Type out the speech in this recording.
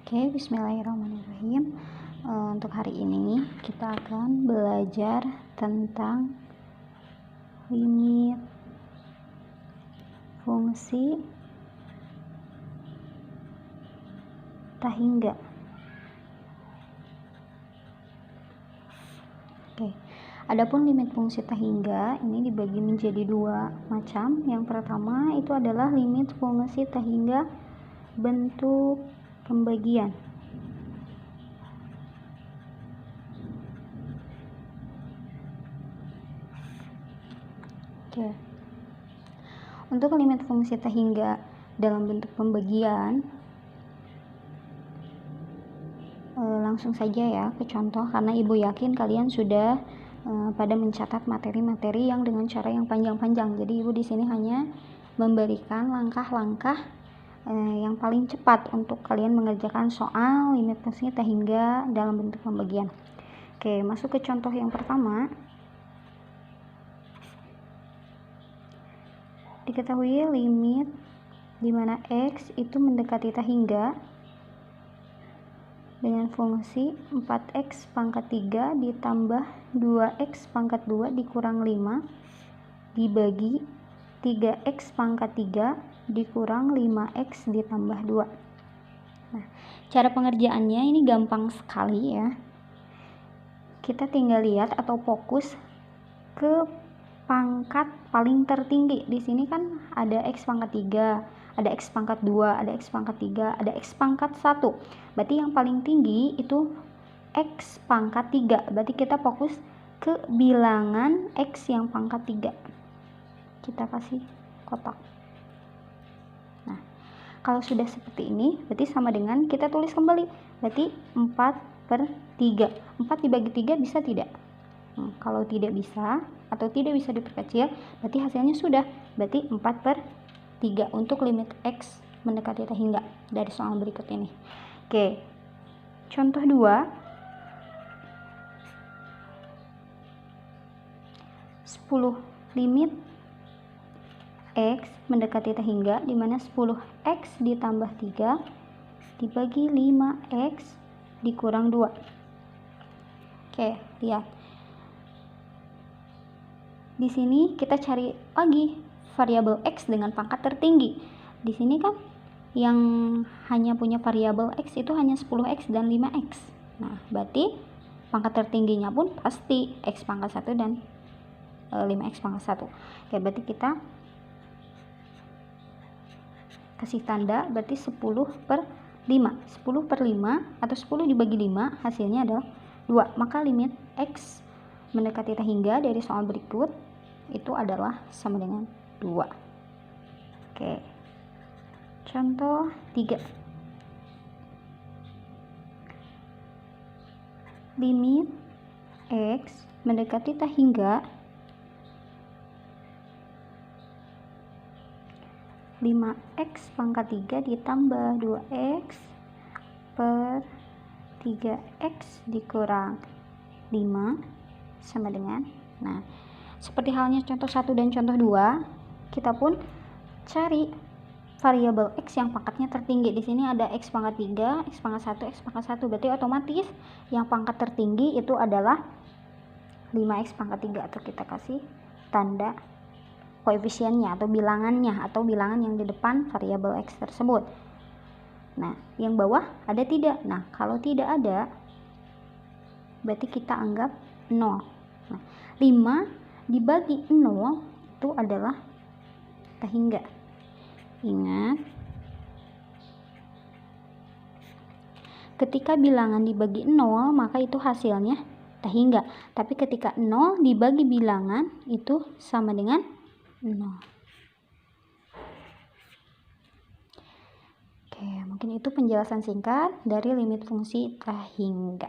Oke, bismillahirrahmanirrahim. Untuk hari ini kita akan belajar tentang limit fungsi tak hingga. Oke, adapun limit fungsi tak hingga ini dibagi menjadi dua macam. Yang pertama itu adalah limit fungsi tak hingga bentuk pembagian. Oke. Untuk limit fungsi tak hingga dalam bentuk pembagian, langsung saja ya ke contoh, karena ibu yakin kalian sudah pada mencatat materi-materi yang dengan cara yang panjang-panjang. Jadi ibu di sini hanya memberikan langkah-langkah yang paling cepat untuk kalian mengerjakan soal limit fungsi tak hingga dalam bentuk pembagian. Oke, masuk ke contoh yang pertama. Diketahui limit di mana X itu mendekati tak hingga dengan fungsi 4X pangkat 3 ditambah 2X pangkat 2 dikurang 5 dibagi 3X pangkat 3 dikurang 5X ditambah 2. Nah, cara pengerjaannya ini gampang sekali ya. Kita tinggal lihat atau fokus ke pangkat paling tertinggi. Di sini kan ada X pangkat 3, ada X pangkat 2, ada X pangkat 3, ada X pangkat 1. Berarti yang paling tinggi itu X pangkat 3. Berarti kita fokus ke bilangan X yang pangkat 3. Kita kasih kotak. Nah, kalau sudah seperti ini, berarti sama dengan kita tulis kembali. Berarti 4/3. 4 dibagi 3 bisa tidak? Kalau tidak bisa atau tidak bisa diperkecil, berarti hasilnya sudah. Berarti 4/3 untuk limit X mendekati tak hingga dari soal berikut ini. Oke, contoh 2. 10 limit X mendekati tak hingga, di mana 10X ditambah 3 dibagi 5X dikurang 2. Oke, lihat. Di sini kita cari lagi variabel X dengan pangkat tertinggi. Di sini kan yang hanya punya variabel X itu hanya 10X dan 5X. Nah, berarti pangkat tertingginya pun pasti X pangkat 1 dan 5X pangkat 1. Oke, berarti kita kasih tanda, berarti 10/5. 10/5 atau 10 dibagi 5 hasilnya adalah 2. Maka limit X mendekati tak hingga dari soal berikut itu adalah sama dengan 2. Oke, contoh 3. Limit X mendekati tak hingga 5X pangkat 3 ditambah 2X per 3X dikurang 5 sama dengan, nah seperti halnya contoh 1 dan contoh 2, kita pun cari variabel X yang pangkatnya tertinggi. Di sini ada X pangkat 3, X pangkat 1, X pangkat 1. Berarti otomatis yang pangkat tertinggi itu adalah 5X pangkat 3, atau kita kasih tanda koefisiennya atau bilangannya, atau bilangan yang di depan variabel X tersebut. Nah, yang bawah ada tidak? Nah, kalau tidak ada, berarti kita anggap 0. Nah, 5 dibagi 0 itu adalah tak hingga. Ingat, ketika bilangan dibagi 0 maka itu hasilnya tak hingga. Tapi ketika 0 dibagi bilangan itu sama dengan 0. Oke, mungkin itu penjelasan singkat dari limit fungsi tak hingga.